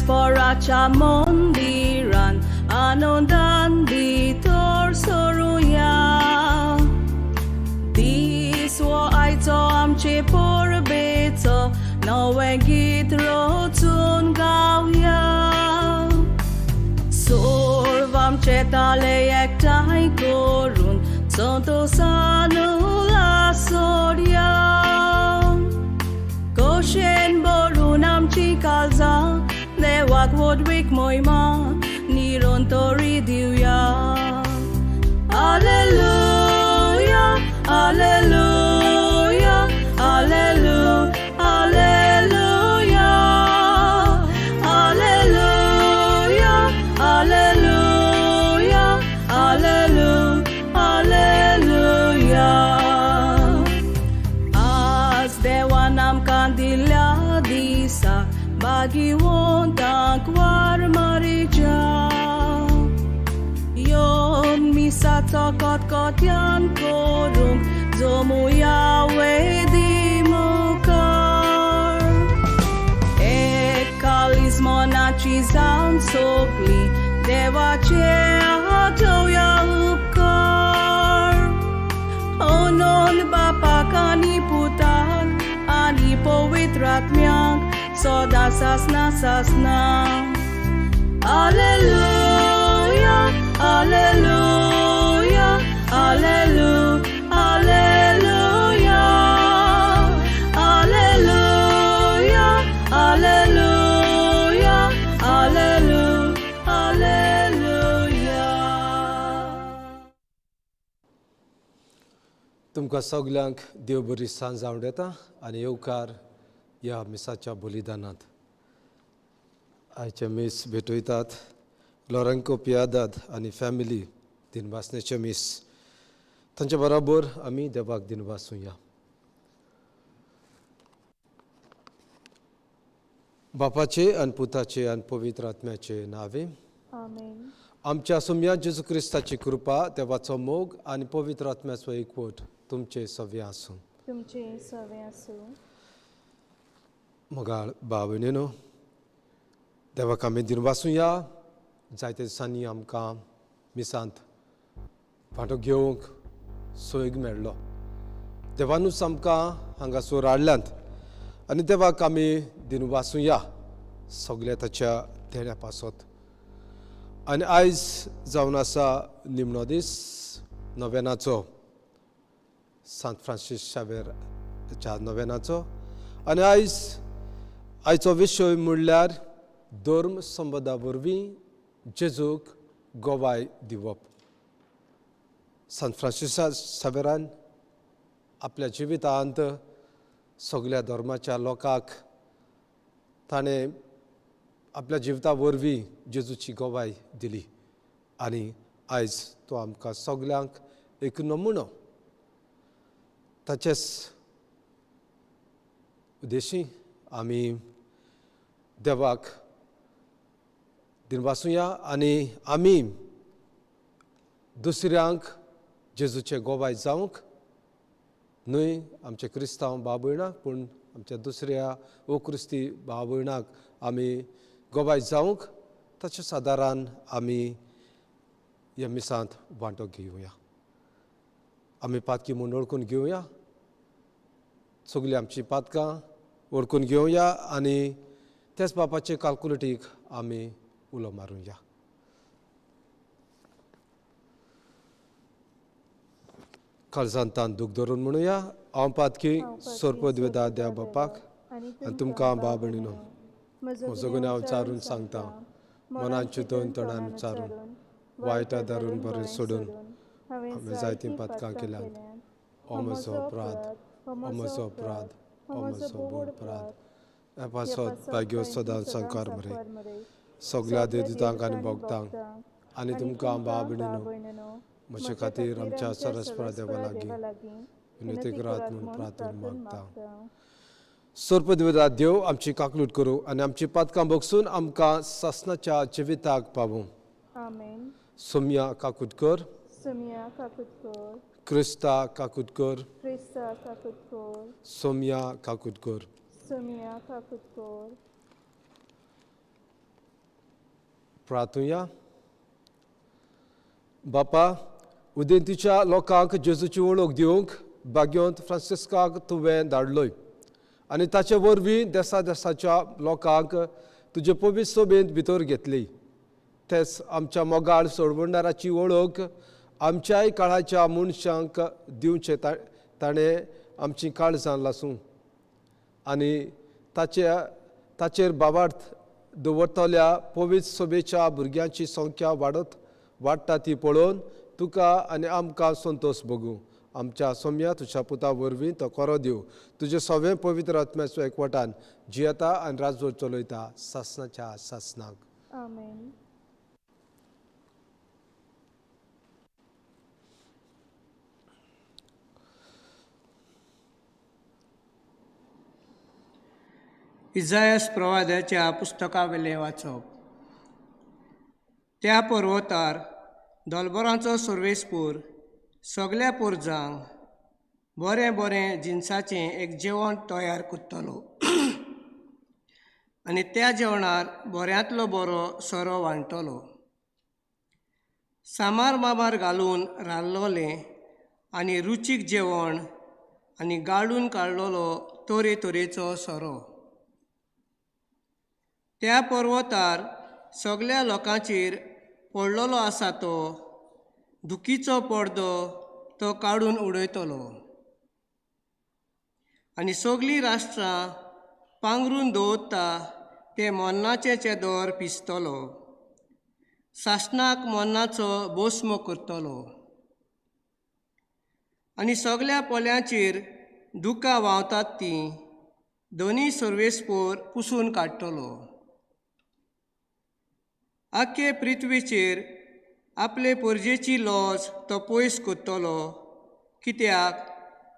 Poracha mondiran anondan ditor soruya Diswa aito amche porbeto nawegit rotun gawya Sorvam chetale ektai korun Sonto sanula sorya Koshen borunam chikalza Lewat wodwik moima niron tori diuya Alleluia, Alleluia, Alleluia, Alleluia, Alleluia, Alleluia, Alleluia, Alleluia. As dewanam kandila disa Bagi wontang war marija Yom misa tokot kotyan korum Zomu Yahweh di mukar Ekalis monachizan sokli Deva che ato ya upkar Onon bapa kaniputan Ani powitratmyak Soda sasna Alleluia, Alleluia, Alleluia, Alleluia, Alleluia, Alleluia, Alleluia, Alleluia. तुमका सगळ्यांक देव बरी सांज जावं येता आनी येवकार या मिसाच्या बलिदानात आयचे मीस भेटयतात लोरेंको पियादाद आनी फॅमिली दिनवासनेचे मीस तांचे बरोबर आमी देवाक दिनवासूया बापाचे आनी पुताचे आनी पवित्र आत्म्याचे नावे आमेन. आमच्या सोम्या जेजू क्रिस्ताची कृपा देवाचो मोग आनी पवित्र आत्म्याचो एकवट तुमचे सव्या आसूं तुमचे सवे आसूं मोगाळ भावनेनो देवाक आमी दिनवासूया जायते दिसांनी आमकां मिसांत फाटो घेवंक सोयग मेळ्ळो देवानूच आमकां हांगासर हाडल्यांत आनी देवाक आमी दिनवासूया सगळे ताच्या देण्या पासत आनी आयज जावन आसा निमणो दीस नोवेनाचो सांत फ्रांसीस शावेरच्या नोवेनाचो आनी आयचो विशय म्हणल्यार धर्म संबंदा वरवीं जेजूक गोवाय दिवप सांत फ्रांसीस शावेरान आपल्या जिवितांत सगळ्या धर्माच्या लोकांक ताणें आपल्या जिविता वरवीं जेजूची गोवाय दिली आनी आयज तो आमकां सगळ्यांक एक नमुनो ताचेच उद्देशी आमी देवाक दिनवासूया आनी आमी दुसऱ्यांक जेजूचे गोबाय जावंक न्हय आमचे क्रिस्तांव भाव भयणाक पूण आमच्या दुसऱ्या ओक्रिस्ती भाव भयणाक आमी गोबाय जावंक तशेंच आदारान आमी ह्या मिसांत वांटो घेवया. आमी पातकी म्हूण ओळखून घेवया, सगळीं आमची पातकां ओळखून घेवया आनी त्याच बापाचे कॅल्कुलेटीक आमी उलो मारूया. काळजांतान दूख धरून म्हणुया, हांव पातकी सोरपत वेदा द्या बापाक आनी तुमकां भाव भयणीनो, म्हजो गुन्यांव विचारून सांगता, मनान चिंतून तोंडान विचारून वायटा धरून बरें सोडून हांवें जायतीं पातकां केल्यात. हो म्हजो अपराध, हो म्हजो अपराध, हो म्हजो बोड अपराध. ह्या पासत भाग्यो सदांच संकार मरे सगळ्या देदितांक आनी भोगतांक आनी तुमकां भाव भयणीनो, म्हजे खातीर आमच्या सरस्वरा देवा लागीं विनती करात म्हूण प्रार्थना मागता. सोरपत वेदा देव आमची काकलूट करूं आनी आमची पातकां भोगसून आमकां सासणाच्या जिविताक पावूं. आमेन. सोम्या काकुटकर, सोम्या काकुटकर, क्रिस्ता काकुटकर, क्रिस्ता काकुटकर, सोम्या काकुटकर. सोम्या काकुटकर. प्रार्थुया. बापा, उदेंतीच्या लोकांक जेजूची वळख दिवंक भाग्योंत फ्रांसिस्काक तुवें धाडलोय आनी ताचे वरवीं देसा देसाच्या लोकांक तुजे पवित्र सोबेंत भितर घेतली. तेच आमच्या मोगाळ सोडवणाराची वळख आमच्याय काळाच्या मनशांक दिवचे ताणें आमची काळजां लासूं आनी ताचेर बाबार्थ दवरतल्या पवित्र सोबेच्या भुरग्यांची संख्या वाडटा ती पळोवन तुका आनी आमकां संतोश भोगूं. आमच्या सोम्या तुज्या पुता वरवीं तो कोरो दिव. तुजें सगळें पवित्र आत्म्याचो एकवटान जियेता आनी राजवट चलयता सासणाच्या सासणाक. आमेन. इजायास प्रवाद्याच्या पुस्तका वेलें वाचप. त्या पर्वतार दोलबरांचो सर्वेस्पूर सगल्या पोरजांक बरें बरें जिन्साचें एक जेवण तयार करतलो आनी त्या जेवणार बऱ्यांतलो बरो सोरो वांटतलो. सामार मामार घालून रांदलोलें आनी रुचीक जेवण आनी गाळून काडलोलो तरेतरेचो सोरो. त्या पर्वतार सगल्या लोकांचेर पडलोलो आसा तो दुखीचो पडदो तो काडून उडयतलो आनी सगळीं राष्ट्रां पांगरून दवरता ते मन्नाचें चेदोर पिसतलो. सासणाक मन्नाचो भस्म करतलो आनी सगल्या पोल्यांचेर दुकां व्हांवतात तीं दोनी सर्वेस्पोर पुसून काडटलो. आख्खे पृथ्वीचेर आपले पोरजेची लॉज तो पयस करतलो, कित्याक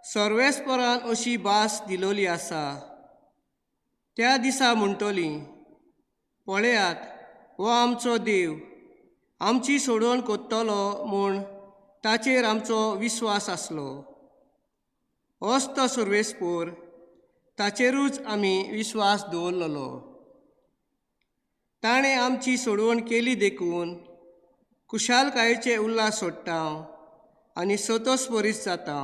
सर्वेस्परान अशी भास दिलोली आसा. त्या दिसा म्हणटलीं, पळयात हो आमचो देव, आमची सोडवण करतलो म्हूण ताचेर आमचो विस्वास आसलो. होच तो सर्वेस्पोर, ताचेरूच आमी विस्वास दवरलेलो. ताणें आमची सोडवण केली देखून खुशालकायेचे उल्हास सोडटा आनी संतोशभरीत जाता.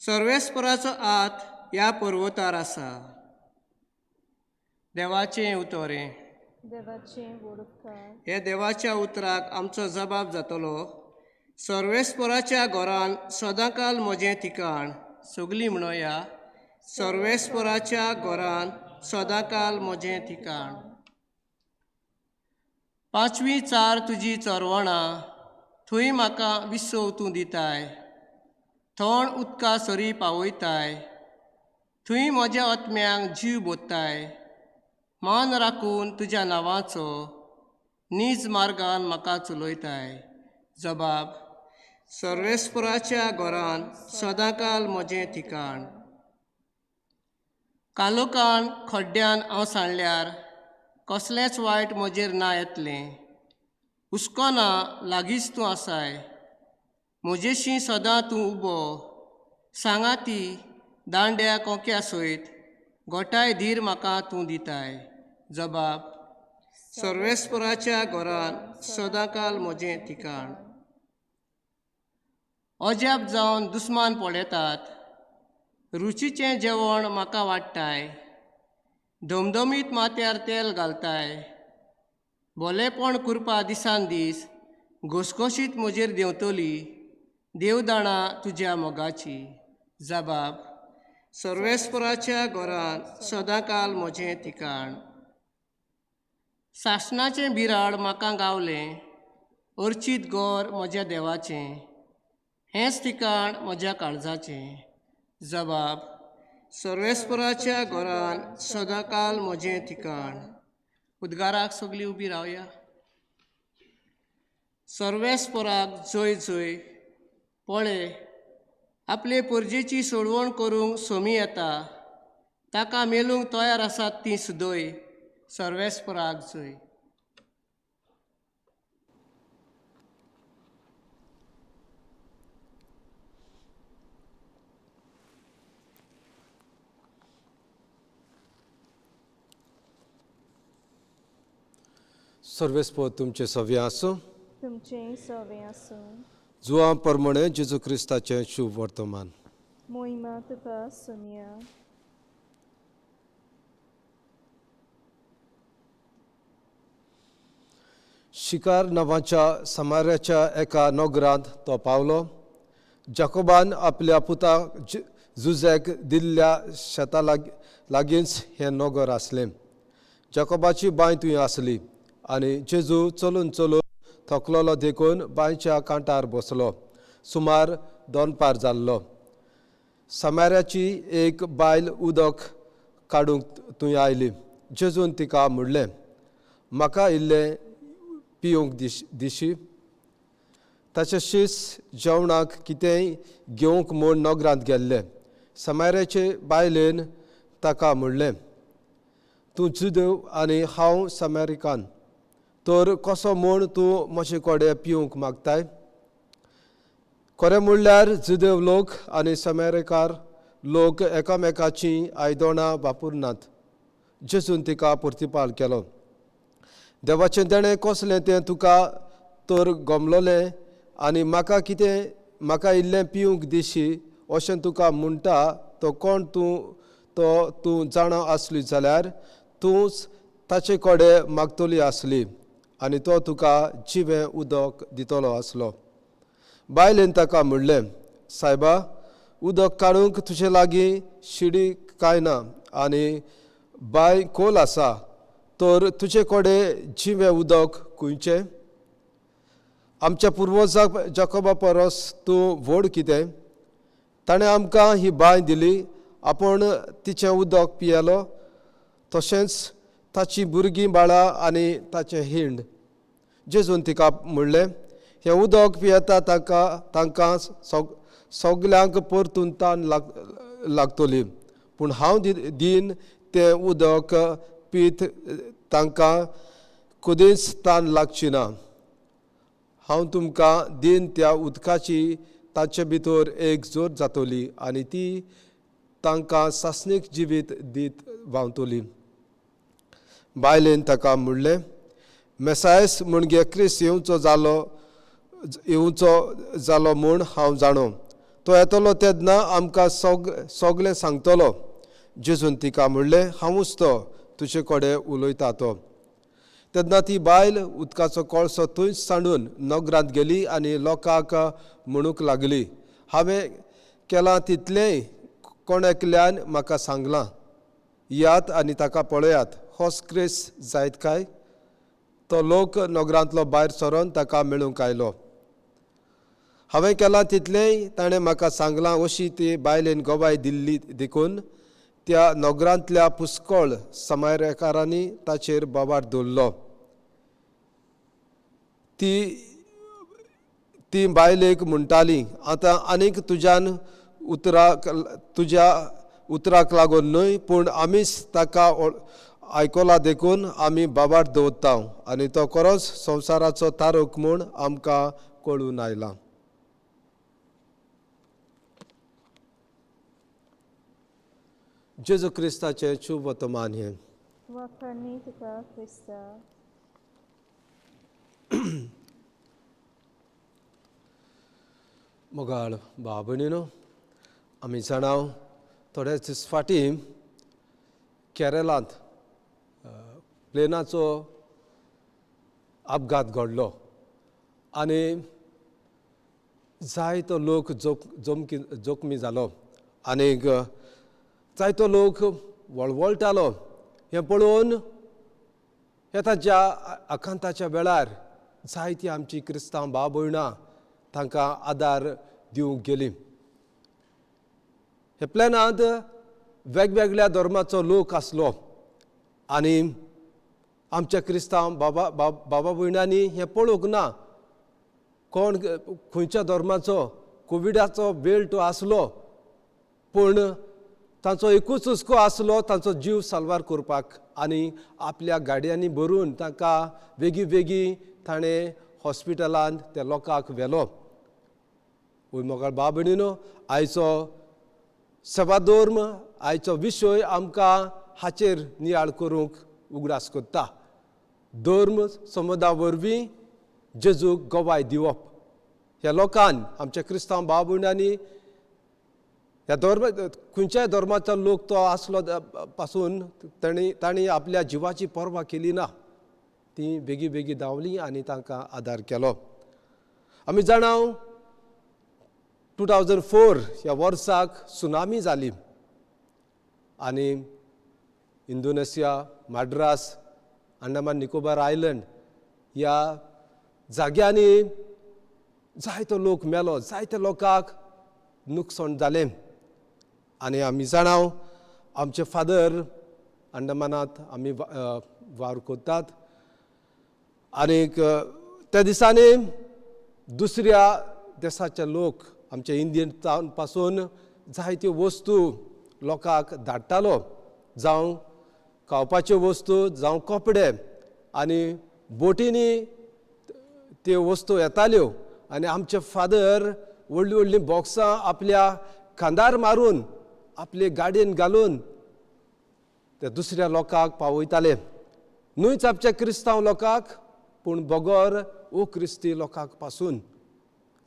सर्वेस्पराचो हात ह्या पर्वतार आसा. देवाचें उतोरें. देवाचें वडकार. हे देवाच्या उतराक आमचो जबाब जातलो. सर्वेस्पराच्या घरान सदांकाल म्हजें ठिकाण. सगळीं म्हणया, सर्वेस्पराच्या घरान सदांकाल म्हजें ठिकाण. पांचवी चार तुजी चोरवणां, थंय म्हाका विस्सो वचूं दिताय. थोंड उदका सरी पावयताय. थंय म्हज्या आत्म्यांक जीव भोत्ताय. मान राखून तुज्या नांवाचो नीज मार्गान म्हाका चलयताय. जबाब. सर्वेस्पराच्या घरान सदांकाल म्हजें ठिकाण. कालोखान खड्ड्यान हांव सांडल्यार कसलेंच वायट म्हजेर ना येतलें. हुस्को ना लागींच तूं आसाय. म्हजेशी सदां तूं उबो सांगा ती दांड्या कोंक्या सयत गोठाय धीर म्हाका तूं दिताय. जबाब सर्वेस्पराच्या घरांत सदांकाल म्हजें ठिकाण. अजाप जावन दुस्मान पळयतात, रुचीचें जेवण म्हाका वाडटाय. धमधमीत माथ्यार तेल घालताय, भलेपण करपा दिसान दीस घसघशीत म्हजेर देंवतली. देव जाणा तुज्या मोगाची. जबाब सर्वेस्पराच्या घरांत सदांकाल म्हजें ठिकाण. सासणाचें बिराड म्हाका गावलें, अर्चीत गोर म्हज्या देवाचें. हेंच ठिकाण म्हज्या काळजाचें. जबाब सर्वेस्पराच्या घरांत सदांकाल म्हजें ठिकाण. उद्गाराक सगळीं उबी रावया. सर्वेस्पराक जय जय. पळय, आपले परजेची सोडवण करूंक सोमी येता. ताका मेलूंक तयार आसात तीं सुदय. सर्वेस्पराक जय. सर्वेस्पर तुमचे सव्या आसूं. तुमचें सवें आसूं. जुआ प्रमाणे जेजू क्रिस्ताचें शुभ वर्तमान. मोहिमा तुका सुमया. शिकार नांवाच्या समार्याच्या एका नगरांत तो पावलो. जाकोबान आपल्या पुताक जुजेक दिल्ल्या शेता लागींच हें नगर आसलें. जाकोबाची बांय थंय आसली आनी जेजू चलून चलून थकलोलो देखून बांयच्या कांठार बसलो. सुमार 2 पार जाल्लो. समार्याची एक बायल उदक काडूंक थंय आयली. जेजून तिका म्हणलें, म्हाका इल्लें पिवूंक दिशी. ताचे शीस जेवणाक कितेंय घेवंक म्हूण नगरांत गेल्ले. समार्याचे बायलेन ताका म्हणलें, तूं जुदेव आनी हांव समारिकान, तर कसो म्हूण तूं म्हजे कडेन पिवूंक मागताय? खरें म्हणल्यार जुदेव लोक आनी समारिकार लोक एकामेकाची आयदनां वापरनात. जेजून तिका प्रतिपाल केलो, देवाचें देणें कसलें तें तुका तर गमलोलें आनी म्हाका इल्लें पिवूंक दिशी अशें तुका म्हणटा तो कोण तूं जाणा आसली जाल्यार तूंच ताचे कडेन मागतली आसली आनी तो तुका जिवें उदक दितलो आसलो. बायलेन ताका म्हणलें, सायबा, उदक काडूंक तुजे लागीं शिडी कांय ना आनी बांय खोल आसा, तर तुजे कडेन जिवें उदक खंयचें? आमच्या पुर्वजाक जाकोबा परस तूं व्हड कितें? ताणें आमकां ही बांय दिली, आपूण तिचें उदक पियेलो, तशेंच ताची भुरगीं बाळां आनी ताचें हिंड. जेजून तिका म्हणलें, हें उदक पियेता तांकां सगल्यांक परतून तान लागतली, पूण हांव दीन तें उदक पीत तांकां कधीच तान लागची ना. हांव तुमकां दीन त्या उदकाची ताचे भितर एक जोर जातली आनी ती तांकां सासणीक जिवीत दीत व्हांवतली. बायलेन ताका म्हणलें, मेसायस म्हणजे क्रिस्त येवचो जालो म्हूण हांव जाणो. तो येतलो तेन्ना आमकां सगळें सांगतलो. जेजून तिका म्हणलें, हांवूच तो तुजे कडेन उलयता तो. तेन्ना ती बायल उदकाचो कळसो थंयच सांडून नगरांत गेली आनी लोकांक म्हणूंक लागली, हांवें केलां तितलेंय कोणेकल्यान म्हाका सांगलां. यात आनी ताका पळयात, होच क्रिस्त जायत काय? तो लोक नगरांतलो भायर सरोन ताका मेळूंक आयलो. हांवें केलां तितलेंय ताणें म्हाका सांगलां अशी ती बायलेन गवाय दिल्ली देखून त्या नगरांतल्या पुष्कळ समार्यकारांनी ताचेर बोवाळ दवरलो. ती बायलेक म्हणटाली, आतां आनीक तुज्या उतराक लागून न्हय, पूण आमीच ताका आयकलां देखून आमी बोवाळ दवरता आनी तो खरोच संवसाराचो तारक म्हूण आमकां कळून आयला. जेजू क्रिस्ताचें शुभ वर्तमान हें वाखाणणी तुका क्रिस्ता. मोगाळ भाव भयणीनो, आमी जाणाव थोड्याच दीस फाटीं केरळांत प्लेनाचो अपघात घडलो आनी जायतो लोक जोखमी जालो आनीक जायतो लोक वळवळटालो. हें पळोवन येताच्या आकांताच्या वेळार जायतीं आमची क्रिस्तांव भाव भयणां तांकां आदार दिवंक गेलीं. हे प्लेनांत वेगवेगळ्या धर्माचो लोक आसलो आनी आमच्या क्रिस्तांव बाबा भयणांनी हें पळोवंक ना कोण खंयच्या धर्माचो. कोविडाचो वेळ तो आसलो पूण तांचो एकूच हुस्को आसलो तांचो जीव साल्वार करपाक आनी आपल्या गाडयांनी भरून तांकां वेगळी ताणें हॉस्पिटलांत त्या लोकांक व्हेलो. मोगाळ भाव भयणीनो, आयचो सेवा धर्म आयचो विशय आमकां हाचेर नियाळ करूंक उगडास करता. धर्म संबंदा वरवीं जेजूक गोवाय दिवप. ह्या लोकान आमच्या क्रिस्तांव भाव भयणांनी ह्या खंयच्याय धर्माचो लोक तो आसलो पासून तांणी आपल्या जिवाची पर्वा केली ना. ती बेगी धांवलीं आनी तांकां आदार केलो. आमी जाणाव 2004 ह्या वर्साक सुनामी जाली आनी इंडोनेशिया, माड्रास, अंडमान निकोबार आयलंड ह्या जाग्यांनी जायतो लोक मेलो, जायत्या लोकांक नुकसाण जालें. आनी आमी जाणाव आमचे फादर अंडमानांत आमी वावर करतात आनीक त्या दिसांनी दुसऱ्या देशाचे लोक आमच्या इंडियन पासून जायत्यो वस्तू लोकांक धाडटालो, जावं खावपाच्यो वस्तू जावं कपडे आनी बोटींनी त्यो वस्तू येताल्यो आनी आमचे फादर व्हडलीं बॉक्सां आपल्या खांदार मारून आपले गाडयेन घालून त्या दुसऱ्या लोकांक पावयताले. न्हूच आमच्या क्रिस्तांव लोकांक पूण बगोर ओ क्रिस्ती लोकांक पासून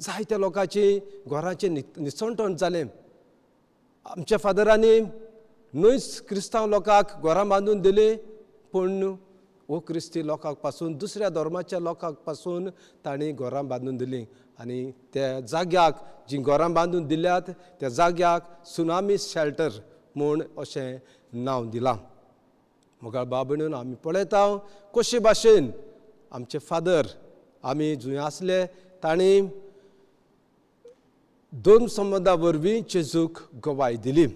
जायत्या लोकांची घरांचें निसंटण जालें. आमच्या फादरांनी न्हूच क्रिस्तांव लोकांक घरां बांदून दिलीं पूण ओ क्रिस्ती लोकांक पासून दुसऱ्या धर्माच्या लोकांक पासून तांणी घरां बांदून दिलीं आनी त्या जाग्याक जीं घरां बांदून दिल्यात त्या जाग्याक सुनामी शेल्टर म्हूण अशें नांव दिलां. मोगाळ भाव भयणीनो, आमी पळयता कशे भाशेन आमचे फादर आमी जंय आसले तांणी दोन संबंदां वरवीं जेजूक गोवाय दिली.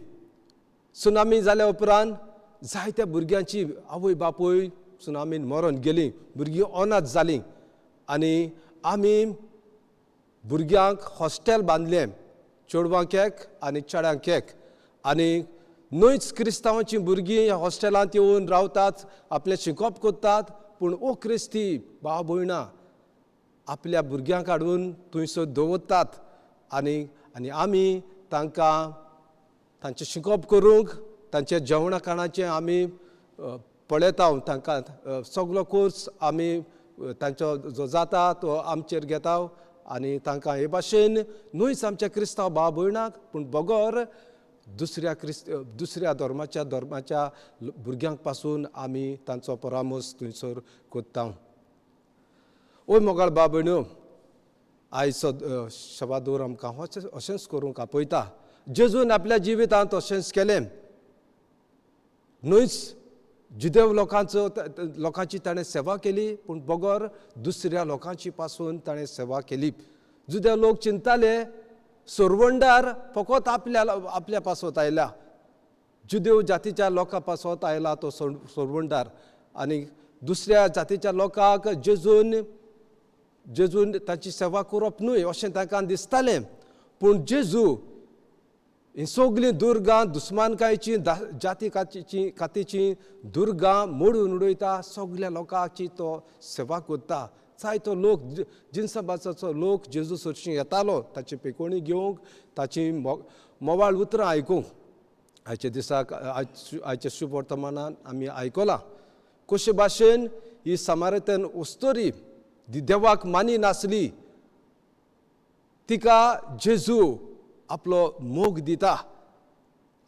सुनामी जाल्या उपरांत जायत्या भुरग्यांची आवय बापूय सुनामीन मरून गेलीं, भुरगीं अनाथ जालीं आनी आमी भुरग्यांक हॉस्टेल बांदलें, चेडवांक एक आनी चेड्यांक एक. आनी न्हूच क्रिस्तांवांची भुरगीं ह्या हॉस्टेलांत येवन रावतात, आपलें शिकोवप करतात पूण ओ क्रिस्ती भाव भयणां आपल्या भुरग्यांक हाडून थंयसर दवरतात आनी आमी तांकां तांचें शिकोवप करूंक तांच्या जेवणा खाणाचें आमी पळयता. तांकां सगलो कोर्स आमी तांचो जो जाता तो आमचेर घेता आनी तांकां हे भाशेन न्हूच आमच्या क्रिस्तांव भाव भयणांक पूण बगोर दुसऱ्या धर्माच्या भुरग्यांक पासून आमी तांचो परामर्श थंयसर करता. ओय मोगाळ भाव भयण्यो, आयचो शबादोर आमकां अशेंच करूंक आपयता. जेजून आपल्या जिवितांत अशेंच केलें. न्हूच जुदेव लोकांची ताणें सेवा केली पूण बगोर दुसऱ्या लोकांची पासून ताणें सेवा केली. जुदेव लोक चिंताले सोरवंडार फकत आपल्या पासत आयला, जुदेव जातीच्या लोकां पासत आयला तो सोरवंडार आनी दुसऱ्या जातीच्या लोकांक जेजून ताची सेवा करप न्हय अशें तांकां दिसतालें. पूण जेजू ही सगळीं दुर्गां दुस्मानकायेची जाती खातीची दुर्गां मोडून उडयता, सगळ्या लोकांची तो सेवा करता. जायतो लोक जिन्साभासाचो लोक जेजू सरशी येतालो ताची पेकोणी घेवंक, ताची मोवाळ उतरां आयकूंक. आयच्या दिसाक आयच्या शुभ वर्तमानान आमी आयकलां कशे भाशेन ही समारितन उस्तोरी देवाक मानी नासली तिका जेजू आपलो मोग दिता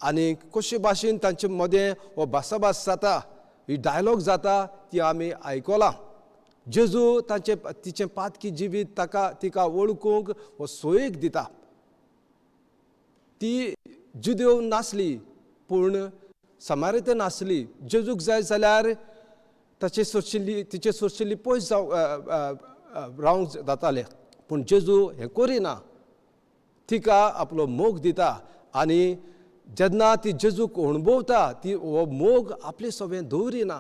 आनी कशे भाशेन तांचे मदें हो भासाभास जाता ही डायलॉग जाता ती आमी आयकलां जेजू तिचें पातकी जिवीत तिका वळखूंक हो सोयेक दिता ती जुदेव नासली पूण समारितन आसली जेजूक जाय जाल्यार तिचे सोडशिल्ली पयस रावंक जातालें पूण जेजू हें करिना तिका आपलो मोग दिता आनी जेन्ना ती जेजूक अणभवता ती हो मोग आपले सवें दवरिना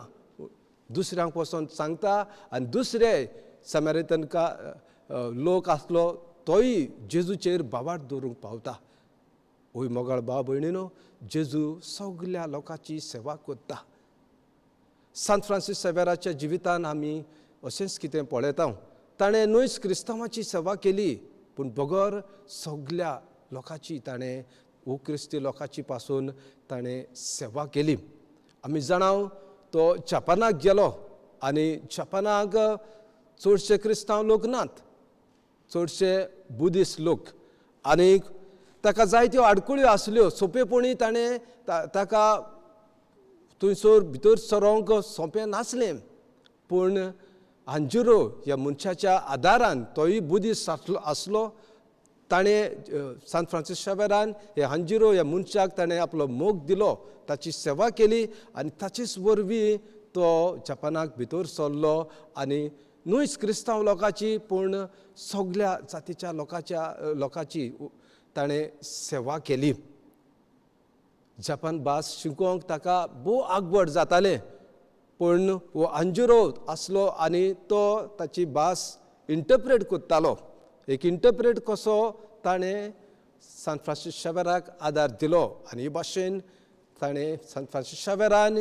दुसऱ्यांक वचोन सांगता आनी दुसरे समारितन लोक आसलो तोय जेजूचेर बाबाट दवरूंक पावता ओय मोगाळ भाव भयणीनो जेजू सगल्या लोकांची सेवा करता सांत फ्रांसीस सेवेराच्या जिवितान आमी अशेंच कितें पळयता ताणें न्हयच क्रिस्तांवांची सेवा केली पूण बगर सगल्या लोकांची ताणें क्रिस्ती लोकांची पासून ताणें सेवा केली आमी जाणाव तो जपानाक गेलो आनी जपानाक चडशे क्रिस्तांव लोक नात चडशे बुद्धिस्ट लोक आनी ताका जायत्यो आडकुळ्यो आसल्यो सोंपेपणी ताणें ताका थंयसर भितर सरोंक सोंपें नासलें पूण हांजिरो ह्या मनशाच्या आदारान तोय बुद्धिस्ट आसलो ताणें सांत फ्रांसीस शेवेरान हे हांजिरो ह्या मनशाक ताणें आपलो मोग दिलो ताची सेवा केली आनी ताचेच वरवीं तो जपानाक भितर सरलो आनी न्हयच क्रिस्तांव लोकांची पूण सगल्या जातीच्या लोकांची ताणें सेवा केली जपान भास शिकोवंक ताका भोव आगवड जातालें पूण हो आंजुरो आसलो आनी तो ताची भास इंटरप्रेट करतालो एक इंटरप्रेट कसो ताणें सांत फ्रांसीस शेवेराक आदार दिलो आनी हे भाशेन ताणें सांत फ्रांसीस शेवेरान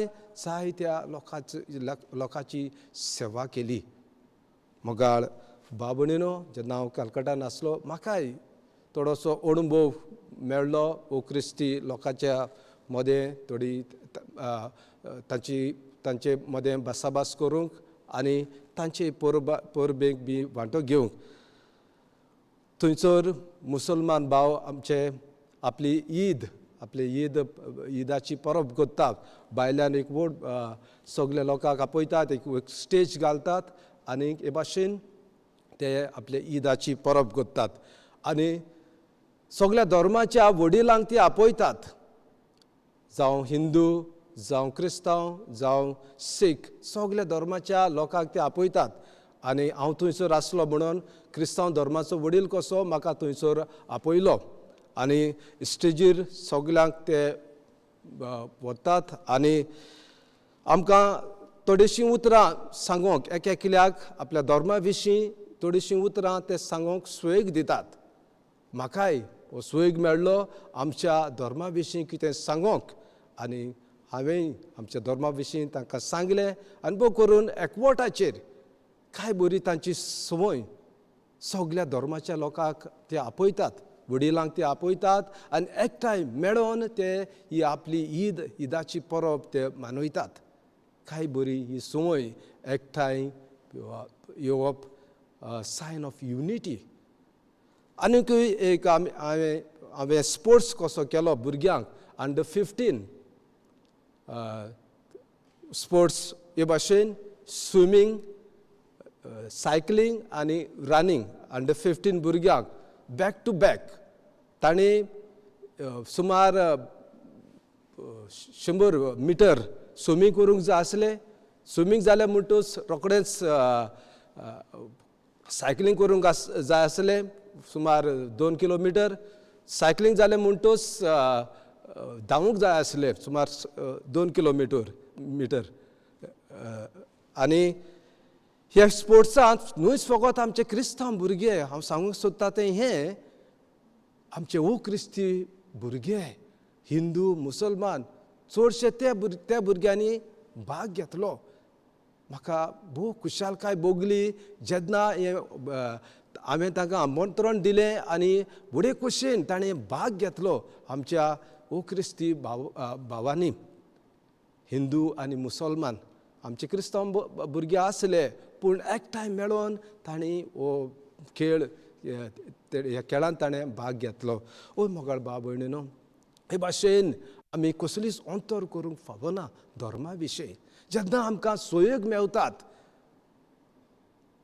जायत्या लोकांची सेवा केली मोगाळ भाव भयणीनो जेन्ना हांव कलकत्तान आसलो म्हाकाय थोडोसो अणभव मेळ्ळो ओ क्रिस्ती लोकांच्या मदें थोडी तांचे मदें भासाभास करूंक आनी तांचे परबेक बी वांटो घेवंक थंयसर मुसलमान भाव आमचे आपली ईदाची परब करतात भायल्यान एक व्हड सगल्या लोकांक आपयतात एक स्टेज घालतात आनी हे भाशेन ते आपले ईदाची परब करतात आनी सगल्या धर्माच्या वडिलांक ती आपयतात जावं हिंदू जावं क्रिस्तांव जावं सीख सगल्या धर्माच्या लोकांक ते आपयतात आनी हांव थंयसर आसलो म्हणून क्रिस्तांव धर्माचो वडील कसो म्हाका थंयसर आपयलो आनी स्टेजीर सगल्यांक ते व्हरतात आनी आमकां थोडीशीं उतरां सांगोंक एकल्याक आपल्या धर्मा विशीं थोडीशीं उतरां ते सांगोंक सुयेग दितात म्हाकाय हो सुयेग मेळ्ळो आमच्या धर्मा विशीं कितें सांगोंक आनी हांवें आमच्या धर्मा विशीं तांकां सांगलें आनी भोव करून एकवटाचेर काय बरी तांची संवय सगल्या धर्माच्या लोकांक ते आपयतात वडिलांक ते आपयतात आनी एकठांय मेळोन ते ही आपली ईदाची परब ते मनयतात काय बरी ही संवय एकठांय येवप सायन ऑफ युनिटी आनीकूय एक हांवें स्पोर्ट्स कसो केलो भुरग्यांक अंडर-15 स्पोर्ट्स हे भाशेन स्विमींग सायकलींग आनी रनींग अंडर-15 भुरग्यांक बॅक टू बॅक तांणी सुमार 100 मिटर स्विमींग करूंक जाय आसलें स्विमींग जालें म्हणटूच रोखडेंच सायकलींग करूंक जाय आसलें सुमार 2 किलोमिटर सायकलींग जालें म्हणटूच धांवूंक जाय आसलें सुमार 2 किलोमिटर आनी ह्या स्पोर्ट्सांत न्हूच फकत आमचे क्रिस्तांव भुरगे हांव सांगूंक सोदता तें हें आमचे क्रिस्ती भुरगे हिंदू मुसलमान चडशे त्या भुरग्यांनी भाग घेतलो म्हाका भोव खुशालकाय भोगली जेन्ना हांवें तांकां आमंत्रण दिलें आनी बडे खोशयेन ताणें भाग घेतलो आमच्या ओ क्रिस्ती भावांनी, हिंदू आनी मुसलमान आमचे क्रिस्तांव भुरगे आसले, पूण एकठांय मेळोन तांणी हो खेळ ह्या खेळांत ताणें भाग घेतलो. ओ मोगाळ भाव भयणीनो, हे भाशेन आमी कसलीच अंतर करूंक फावना धर्मा विशीं. जेन्ना आमकां सोयेग मेवतात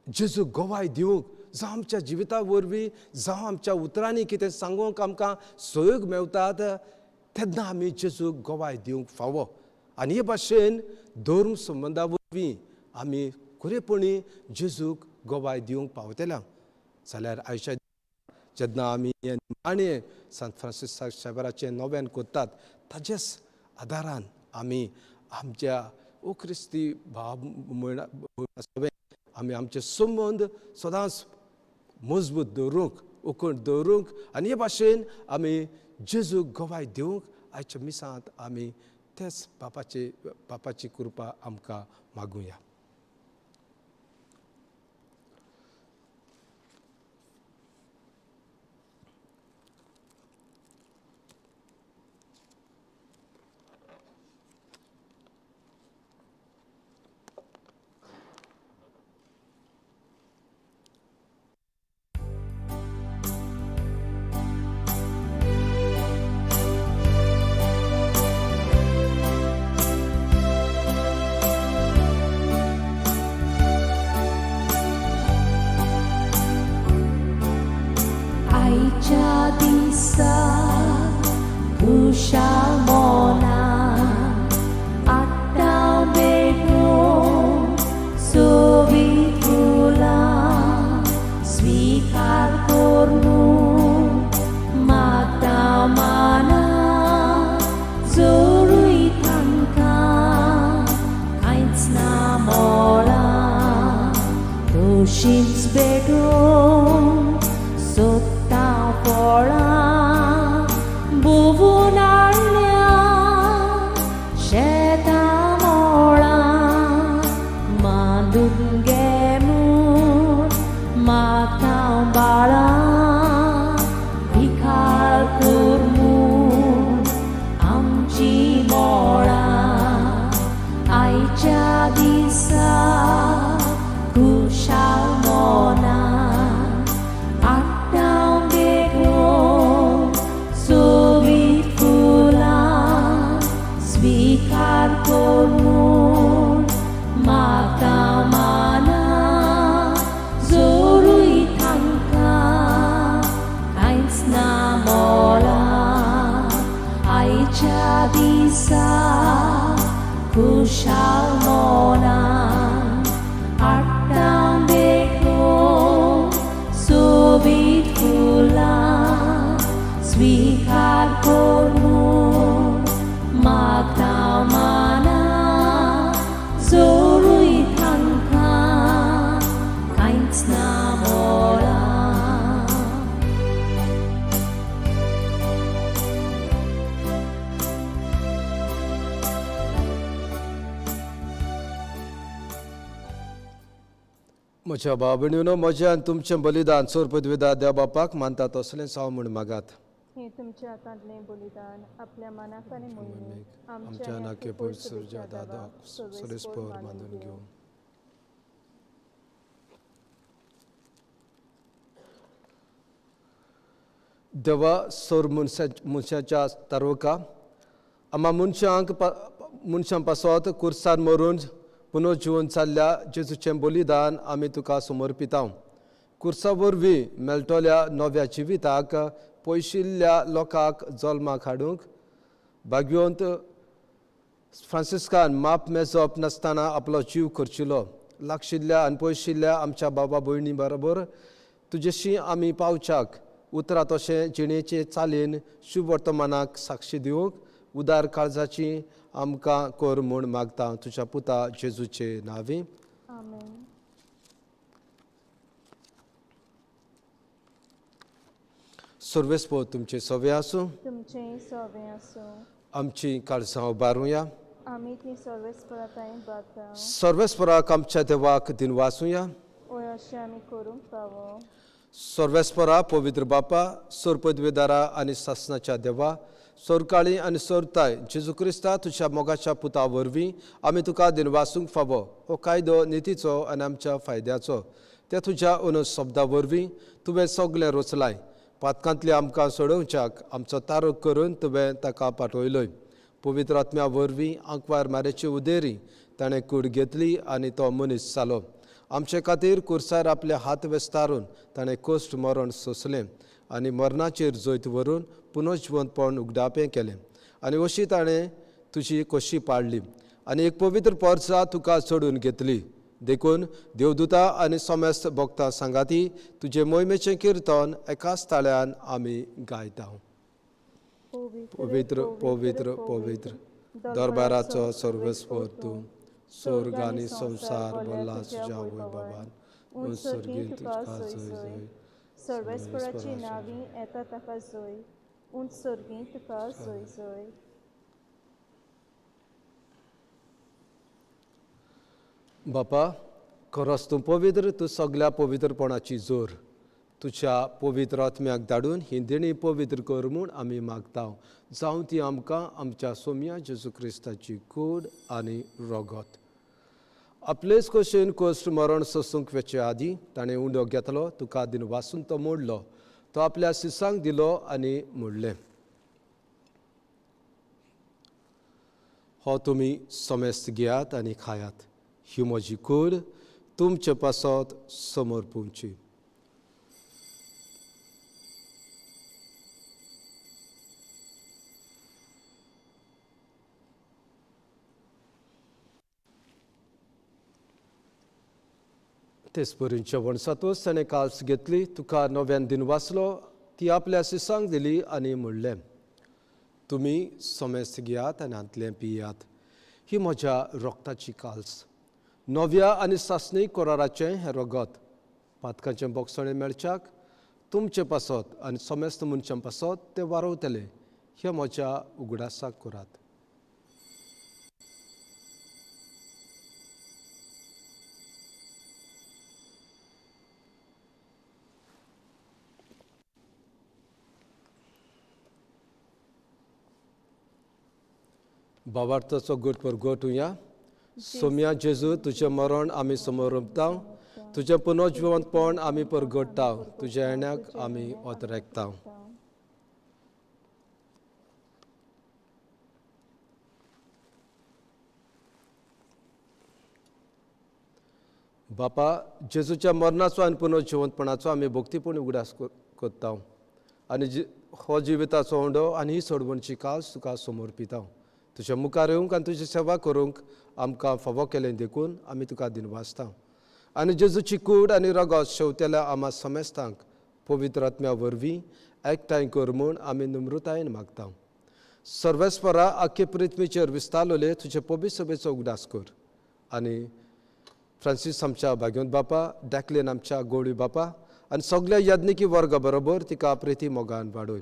जेजू गोवाय दिवंक, जावं आमच्या जिविता वरवीं जावं आमच्या उतरांनी कितें सांगूंक आमकां सोयेग मेवतात, तेन्ना आमी जेजूक गोवाय दिवंक फावो. आनी हे भाशेन धर्म संबंदा वरवीं आमी खरेपणी जेजूक गोवाय दिवंक पावतल्या. जाल्यार आयच्या जेन्ना आमी हे निमाणें सांत फ्रांसीस शेबराचें नव्यान करतात, ताचेच आदारान आमी आमच्या ओ क्रिस्ती भाव आमी आमचे संबंद सदांच मजबूत दवरूंक, उखूण दवरूंक आनी हे भाशेन आमी जेजूक गोवाय दिवंक आयच्या मिसांत आमी तेच बापाची कृपा आमकां मागुया. आयच्या दिसा खुशाल मनान आट्टां बेगून सोबीत फुलां स्विकार करून मागता माना जोरूय तांकां कांयच ना मोळां तशींच बेगून सोदता फळां भोवून हाडल्या शेतां मोळां मांडून घे म्हूण मागता बाळां भिकार कर म्हूण आमची मोळां आयच्या दिसा खुशाल मनान आट्टां बेगून सोबीत फुलां स्विकार कर म्हूण मागता माना जोरूय तांकां कांयच ना मोळां आयच्या दिसा खुशाल मनान आट्टां बेगून सोबीत फुलां स्विकार कर म्हूण मागता माना जोरूय तांकां कांयच ना मोळां. म्हज्या भाव भयणीनो, म्हज्यान तुमचें बलिदान सोर पदवीदार देव बापाक मानता तसलें जावं म्हूण मागात. हे तुमच्या हातांतलें बलिदान आपल्या मनाक आनी मोहिमेक आमच्या नाके पयसुरच्या दादाक सरेस्पर बांदून घेवन देवा सोर मनशाच्या तारवका आम्हा मनशां पासत कुर्सार मरून पुनर्जीवन चालल्या जेजूचें बलिदान आमी तुका समर्पिता. कुर्सा वरवीं मेळटल्या नव्या जिविताक पयशिल्ल्या लोकांक जल्माक हाडूंक भाग्यवंत फ्रांसिस्कान माप मेजप नासतना आपलो जीव करचिलो. लागशिल्ल्या आनी पयशिल्ल्या आमच्या बाबा भयणी बरोबर तुजेशी आमी पावच्याक उतरां तशें जिणेचे चालीन शुभ वर्तमानाक साक्षी दिवंक उदार काळजाची आमकां कर म्हूण मागता तुज्या पुता जेजूचे नांवी. आमेन. सर्वेस्पर तुमचे सवे आसूं. तुमचें सवें आसूं. आमची काळजां उबारुया. आमी ती सर्वेस्पराताय बाता सर्वेस्पराक आमच्या देवाक दिन वाचुया. ओय अशें आमी करूंक फावो. सर्वेस्परा पवित्र बापा सोर पदवीदारा आनी शासनाच्या देवा सोरकाळी आनी सोरताय जेजू क्रिस्ता तुज्या मोगाच्या पुता वरवीं आमी तुका दिनवासूंक फावो हो कायदो नितीचो आनी आमच्या फायद्याचो ते तुज्या अनु शब्दा वरवीं तुवें सगलें रचलाय पातकांतली आमकां सोडोवच्याक आमचो तारक करून तुवें ताका पाठयलोय पवित्र आत्म्या वरवीं आंकवार मारेची उदेरी ताणें कूड घेतली आनी तो मनीस जालो आमचे खातीर कुर्सार आपले हात वेस्तारून ताणें कोश्ट मरण सोंसलें आनी मरणाचेर जैत व्हरून पुनर्जिवंतपण उगडापें केलें आनी अशी ताणें तुजी खोशी पाडली आनी एक पवित्र पर्सा तुका सोडून घेतली देखून देवदूता आनी समेस्त भक्तां सांगाती तुजे मोहिमेचें किर्तन एकाच ताळ्यान आमी गायता पवित्र पवित्र पवित्र दरबाराचो सर्वस्वर तूं स्वर्ग आनी संवसार भरला तुज्या वैभवान उत्सर्गीत तुका जय जय सर्वेस्पराची नावी येता ताका जय उंच सर्गी तुका जय जय बापा खरोच तूं पवित्र तूं सगळ्या पवित्रपणाची जोर तुज्या पवित्र आत्म्याक धाडून ही देणी पवित्र कर म्हूण आमी मागता जावं ती आमकां आमच्या सोम्या जेजू क्रिस्ताची कूड आनी रगत आपलेच कशेन कोश्ट मरण सोंसूंक वेचे आदीं ताणें उंडो घेतलो तुका दिनवासून तो मोडलो तो आपल्या शिसांक दिलो आनी मोडलें हो तुमी समेस्त घेयात आनी खायात ही म्हजी कूड तुमचे पासत समर्पूंची तेच परीन जेवण जातूच ताणें काल्स घेतली तुका नव्यान दिन वाचलो ती आपल्या शिसांक दिली आनी म्हणलें तुमी समेस्त घेयात आनी हांतलें पियात ही म्हज्या रोगताची काल्स नव्या आनी सासणीक कराराचें हें रगत पातकांचें बोगसणें मेळच्याक तुमचे पासत आनी समेस्त मनशां पासत ते वारवतले हे म्हज्या उगडासाक करात बाबार्थाचो गोट पर गोटुया सोम्या जेजू तुजें मरण आमी समरपता तुजें पुनर्जिवंतपण आमी परगट्टा तुज्या येण्याक आमी ओतरेकता बापा जेजूच्या मरणाचो आनी पुनर्जिवंतपणाचो आमी भक्तीपूर्ण उगडास करता आनी हो जिविताचो ओंडो आनी ही सोडवणची कास तुका समर्पिता तुज्या मुखार येवंक आनी तुजी सेवा करूंक आमकां फावो केलें देखून आमी तुका दिनवासता आनी जेजूची कूड आनी रगत शेवतेल्या आम्हा समेस्तांक पवित्र आत्म्या वरवीं एकठांय कर म्हूण आमी नम्रतायेन मागता सर्वेस्परा आख्खे पृथ्वीचेर विस्तारलोले तुजे पवित्र सभेचो उगडास कर आनी फ्रांसीस आमच्या भाग्यवंत बापा डॅक्लेन आमच्या गोळी बापा आनी सगळ्या यज्ञिकी वर्गा बरोबर तिका प्रिती मोगान वाडोय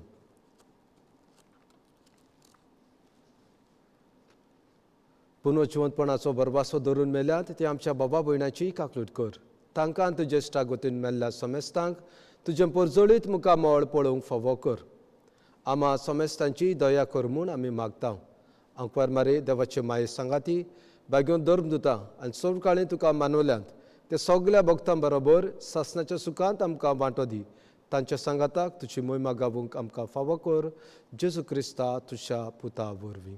पुनर्जिवंतपणाचो बरवासो धरून मेल्यात ते आमच्या बाबा भयणाची काकलूट कर तांकां तुजे इश्टा गोतीन मेल्ल्या समेस्तांक तुजें परजळीत मुखामळ पळोवंक फावो कर आम्हा समेस्तांची दया कर म्हूण आमी मागता अंकवार मारे देवाचे माये सांगाती भाग्यवंत धर्मदुता आनी सवकाळी तुका मानवल्यांत ते सगळ्या भक्तां बरोबर सासणाच्या सुखांत आमकां वांटो दी तांच्या सांगाताक तुजी मोहिमा गावूंक आमकां फावो कर जेजू क्रिस्ता तुज्या पुता वरवीं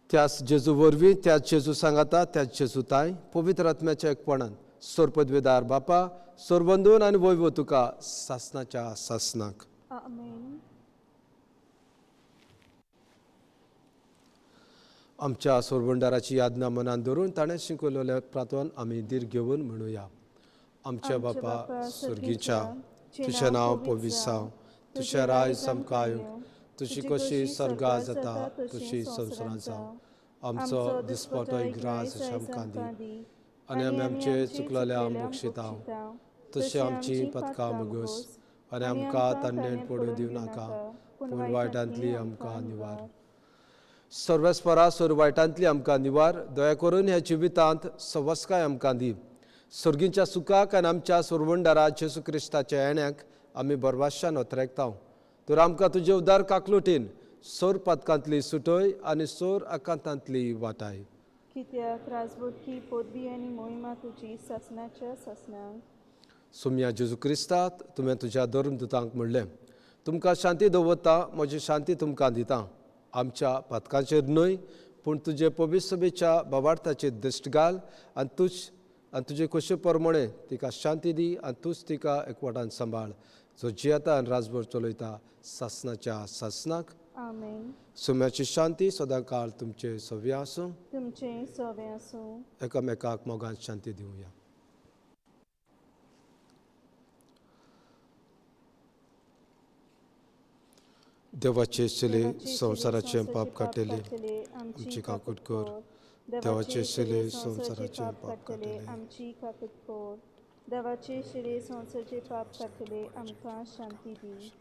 त्याच जेजू वरवीं त्याच जेजू सांगाता त्याच जेजू ताय पवित्र आत्म्याच्या एकपणान सोरपदवेदार बापा सोरबंदून आनी वैभव तुका सासणाच्या सासनाक आमेन आमच्या सोरबंडाराची यादना मनान धरून ताणें शिकवलेल्या प्रार्थन आमी दीर घेवन म्हणुया आमच्या बापा सुर्गीच्या तुजें नांव पवित्र जावं तुजें राय आमकां येवं तुजी कशी सर्गा जाता तशी संवसारांत जावं आमचो दिसपटोय ग्रास आमकां दी आनी आमी आमचे चुकलेल्या बक्षिता तशी आमची पदकां मुगोस आनी आमकां तांडेन पडूं दिवं नाका पूण वायटांतली आमकां निवार सर्वेस्परा सोर वायटांतली आमकां निवार दया करून ह्या जिवितांत सवस्काय आमकां दी सर्गींच्या सुखाक आनी आमच्या सोरवंडारा जेसू क्रिस्ताच्या येण्याक आमी बरवाशान ओतरेकताव. तर आमकां तुजे उदार काकलुटीन सोर पदकांतली सुटय आनी सोर आकांतांतली वाटाय. कित्याक राजवटकी पोदबी आनी मोहिमा तुजी ससनाच्या ससनांक. सुम्या जेजू क्रिस्तांत तुवें तुज्या धर्मदुतांक म्हणलें, तुमकां शांती दवरता, म्हजी शांती तुमकां दितां. आमच्या पदकांचेर न्हय पूण तुजे पवित्र सभेच्या भावार्थाचेर दिश्ट घाल आनी तुजे कशे प्रमाणे तिका शांती दी आनी तूंच तिका एकवटान सांबाळ, जो जियेता आनी राजभर चलयता ससनाच्या ससनाक. आमेन. सुम्याची शांती सदां काळ तुमचे सव्य आसूं. तुमचें सवें आसूं. एकामेकाक मोगान शांती दिवया. देवाचे शिले संवसाराचे पाप काडटले आमची काकूट कोर. देवाचे शिले संवसाराचे पाप काडटले आमची काकूट कोर. देवाचे शिले संवसाराचे पाप काडटले आमकां शांती दी.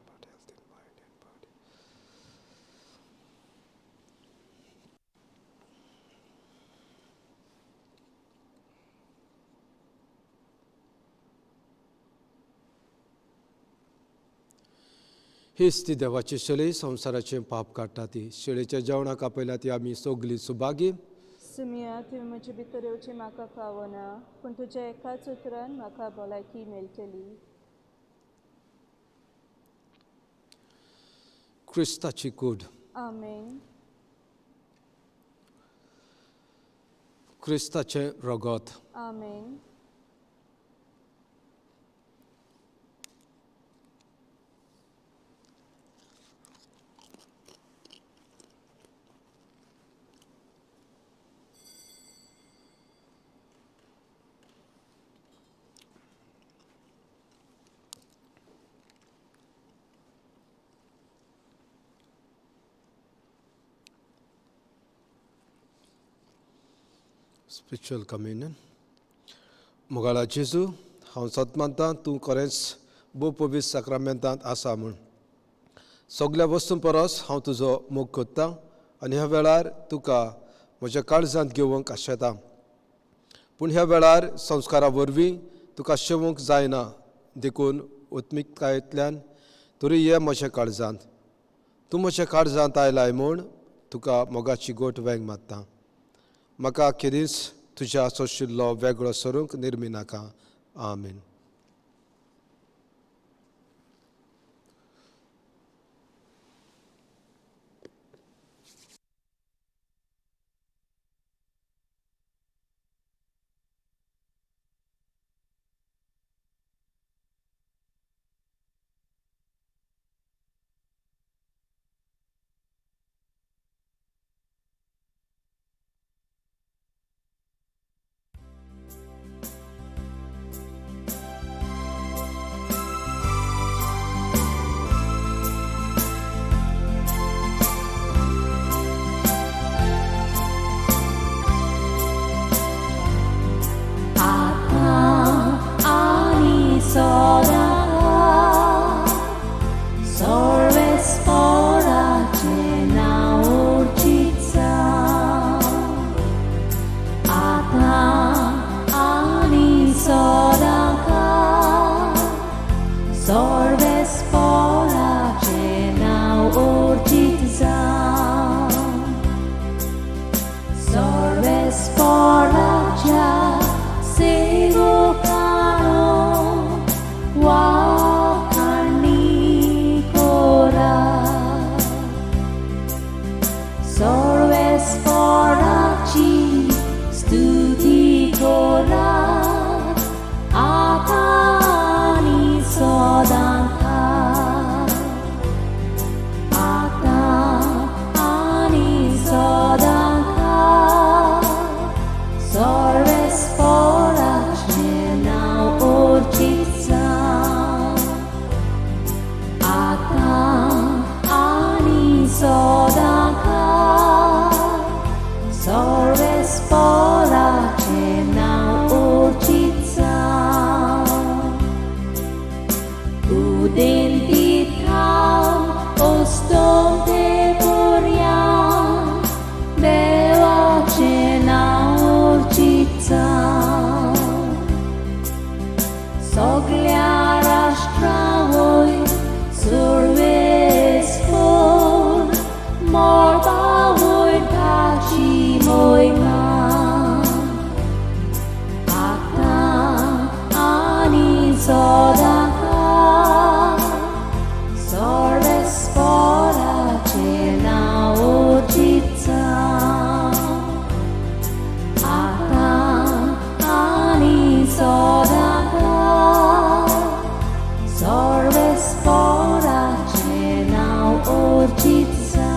हीच ती देवाची शिळे संवसाराचे पाप काडटा ती. शिळेच्या जेवणाक आपयल्या ती आमी सोगली सुभागी. सुमिया तुवें म्हजे भितर येवचें म्हाका फावना, पूण तुज्या एकाच उतरान म्हाका भलायकी मेळटली. क्रिस्ताची कूड. आमेन. क्रिस्ताचें रगत. आमेन. Spiritual communion. मुगाळा जेजू, हांव सत मानतां तूं खरेंच भोव पवित्र साक्रामेंतांत आसा म्हूण. सगळ्या वस्तूं परस हांव तुजो मोग करतां आनी ह्या वेळार तुका म्हज्या काळजांत घेवंक आशेतां. पूण ह्या वेळार संस्कारा वरवीं तुका शेवूंक जायना देखून उत्मिकतायेंतल्यान तरी ये म्हज्या काळजांत. तूं म्हज्या काळजांत आयलाय म्हूण तुका मोगाची गोट वेंग मागतां. म्हाका केदींच तुज्या सोशिल्लो वेगळो सरूंक निर्मी नाका. आमीन. sodada Sorvesporace nau orcița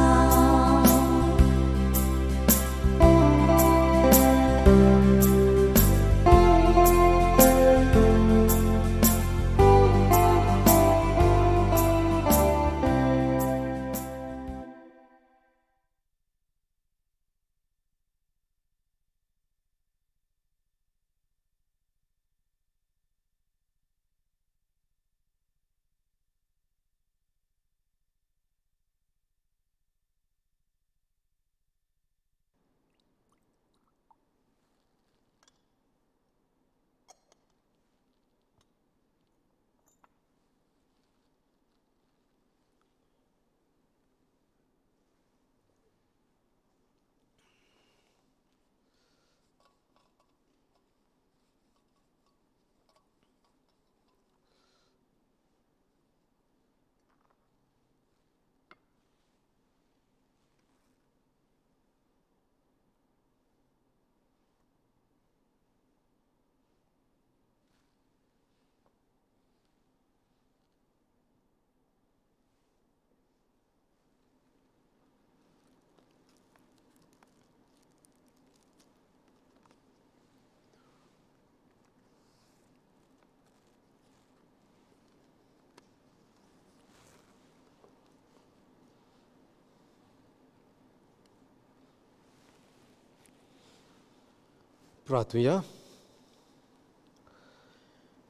प्रार्थूया.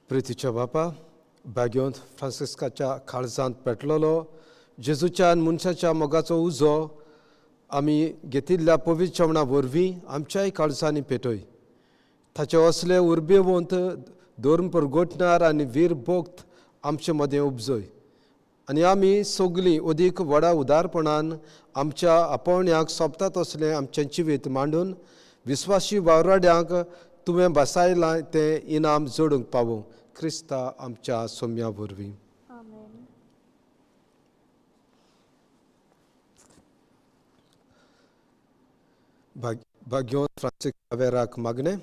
प्रितीच्या बापा, बागेंत फ्रांसिस्काच्या काळजांत पेटलेलो जेजूच्या आनी मनशाच्या मोगाचो उजो आमी घेतिल्ल्या पवित्र जेवणा वरवीं आमच्याय काळजांनी पेटय. ताचे असले उर्बेवंत धर्म परगोटणार आनी वीर भोक्त आमचे मदें उपजय आनी आमी सगळीं अदीक व्हडा उदारपणान आमच्या आपोवण्याक सोबतात असलें आमचें जिवीत मांडून विस्वासी वावराड्यांक तुवें बसायलां तें इनाम जोडूंक पावूं. क्रिस्ता आमच्या सोम्या वरवीं. आमेन. भाग्यवंत फ्रांसीस शावेराक मागणें.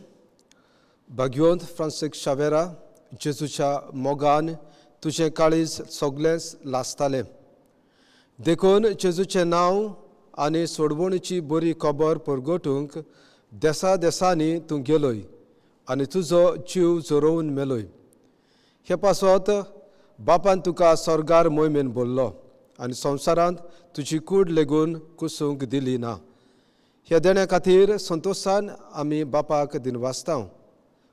भाग्यवंत फ्रांसीस शावेरा, जेजूच्या मोगान तुजें काळीज सगळेंच लासतालें. देखून जेजूचें नांव आनी सोडवणीची बरी खबर परगटूंक देसा देसांनी तूं गेलोय आनी तुजो जीव जोरोवन मेलोय. हे पासत बापान तुका स्वर्गार मोहिमेन बोल्लो आनी संवसारांत तुजी कूड लेगून कुसूंक दिली ना. ह्या देण्या खातीर संतोशान आमी बापाक दिनवासता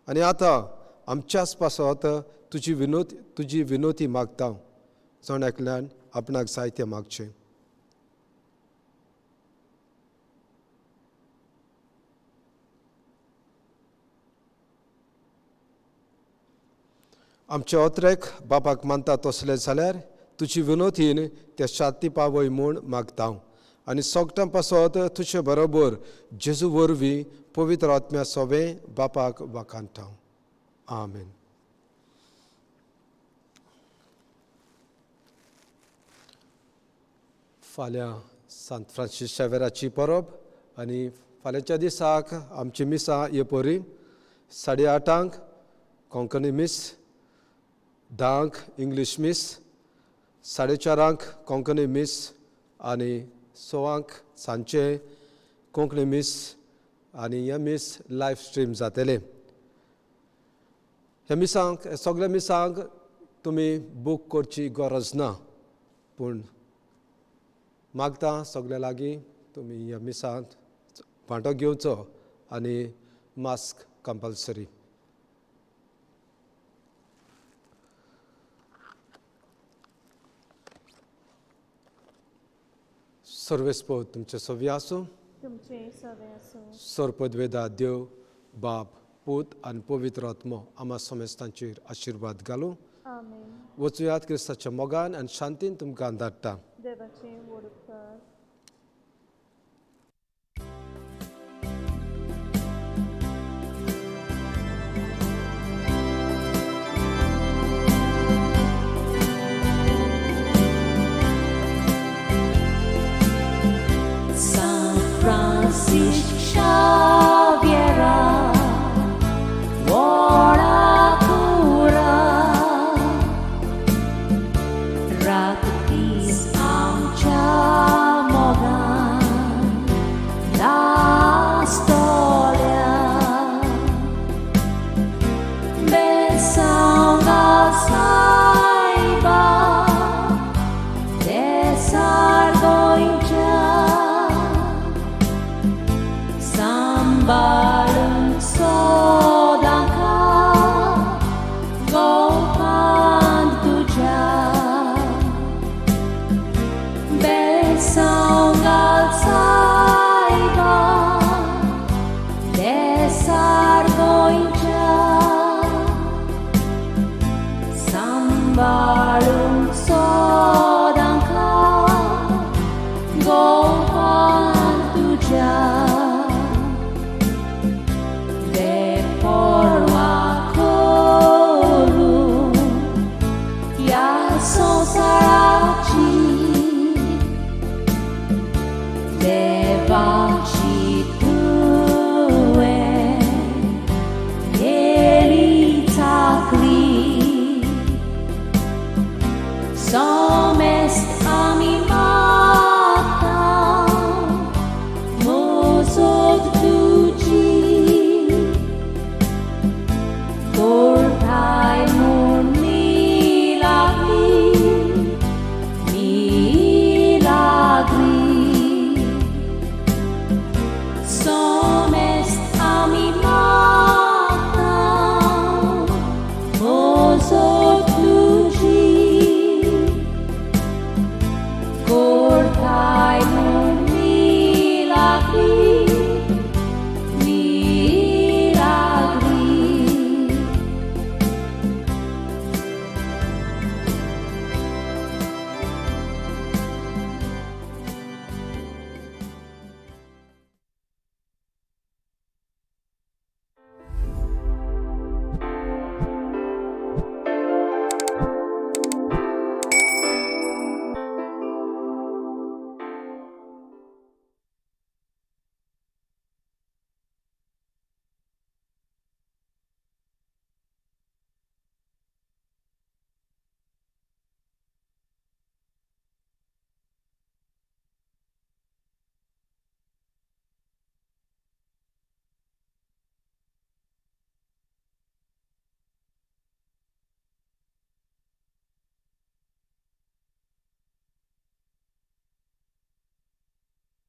आनी आतां आमच्याच पासत तुजी विनोती मागता. जोण्याकल्यान आपणाक जायतें मागचें. आमचे ओत्रेक बापाक मानता तसलें जाल्यार तुजी विनोतीन ते शांती पावय म्हूण मागता आनी सोगटां पासत तुजे बरोबर जेजू वरवीं पवित्र आत्म्या सोवें बापाक वाखाणटा. आमेन. फाल्यां सांत फ्रांसीस शावेराची परब आनी फाल्यांच्या दिसाक आमची मिसां येपरी 8:30 Konkani miss, 10 English miss, 4:30 Konkani miss आनी 6 सांचे कोंकणी मिस आनी हे मिस लायव्ह स्ट्रीम जातले. ह्या मिसांक सगळ्या मिसांक तुमी बूक करची गरज ना, पूण मागता सगळ्या लागीं तुमी ह्या मिसांत वांटो घेवचो आनी मास्क कंपल्सरी. सर्वेस्पो तुमचे सवी आसूं. तुमचे सवे असो. सर्पद्वेदा देव बाप पूत आनी पवित्र आत्मो आमा समेस्तांचेर आशिर्वाद घालूं. आमेन. वचुयात क्रिस्ताच्या मोगान आनी शांतीन तुमकां धाडटा.